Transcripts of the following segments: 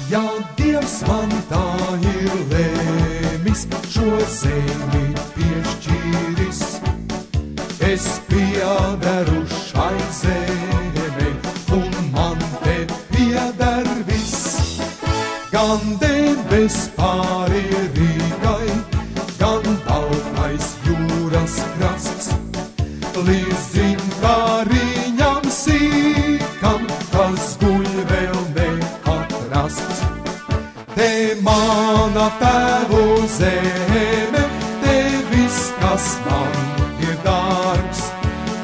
Ja Dievs man tā ir lēmis, šo zemi piešķīris, es piederu šai zemei, un man te pieder viss. Gan debes pāri Rīgai, gan baltais jūras krasts, līdz ziņkāriņam sīkam, kas guļ vēl neatrasts. Te mana tēvu zeme, te viss, kas man ir dārgs,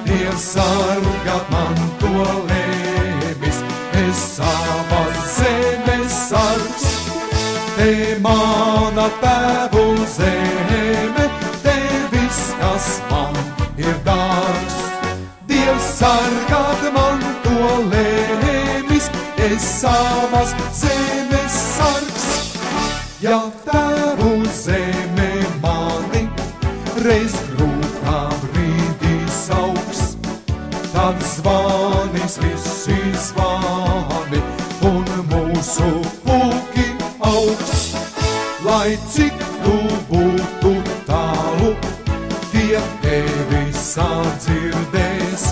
Dievs sargāt man to lēmis, es savas zemes sargs. Te mana tēvu zeme, te viss, kas man ir dārgs, Dievs sargāt man to lēmis, es savas zemes sargs. Ja tēvu zeme mani reiz grūtā brīdī sauks, tad zvanīs visi zvani un mūsu pulki augs. Lai cik tu būtu tālu, tie tevi sadzirdēs,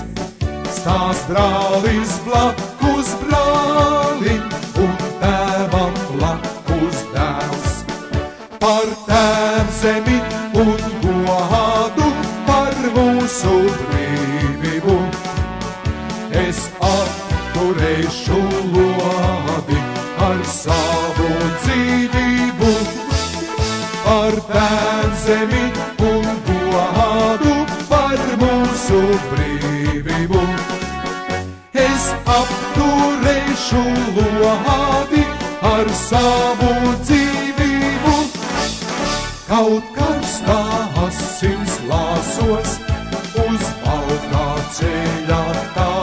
stāst brālis blakus brālim un tēvam blakus dēls. Par tēvzemi un godu, par mūsu brīvību, es atturēšu lodi ar savu dzīvību. Par tēvzemi un godu, par mūsu brīvību, es apturēšu lodi ar savu dzīvību. Kaut karstā asins lāsos uz baltā ceļā tā,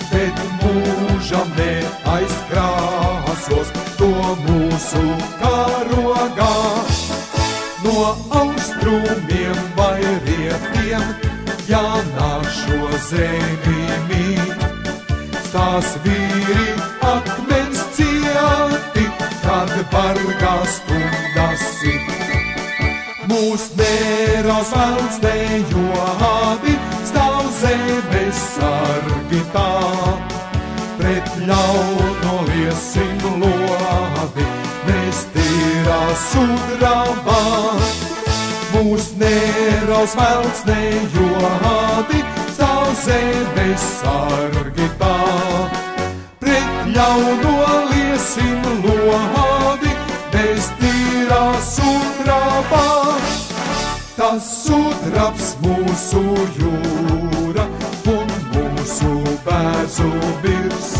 bet mūžam neaizkrāsos to mūsu karogā. No austrumiem vai rietiem, ja nāšo zemi mīt, stās vīri akmens cieti, kad bargā stundas sit. Mūs neras velns nejodi, stāv zemes sargi tā, pret ļauno liesim lodi, mēs tīrā sudrabā. Mūs neras velns nejodi, stāv zemes sargi tā, pret ļauno liesim lodi, mēs tīrā sudrabā. Tas sudrabs mūsu jūra un mūsu bērzu birs,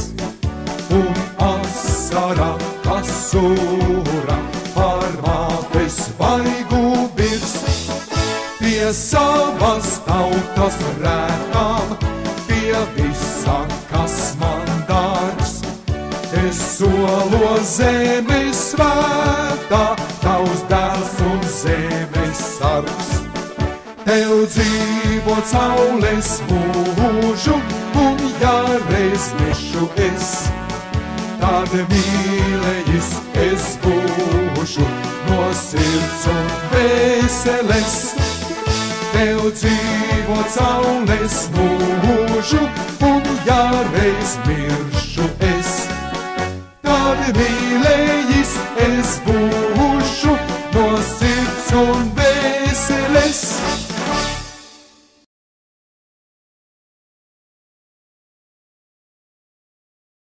un asara asura par mātes vaigu birst. Pie savas tautas rēkām, pie visa, kas man dārgs, es solo zemes svētā, tavs dēls un zemes sargs. Tev dzīvot saules mūžu, un ja reiz mišu es, tad mīlējis es būšu no sirds un veseles. Tev dzīvot saules mūžu, un ja reiz miršu es, tad mīlējis es būšu no sirds un veseles.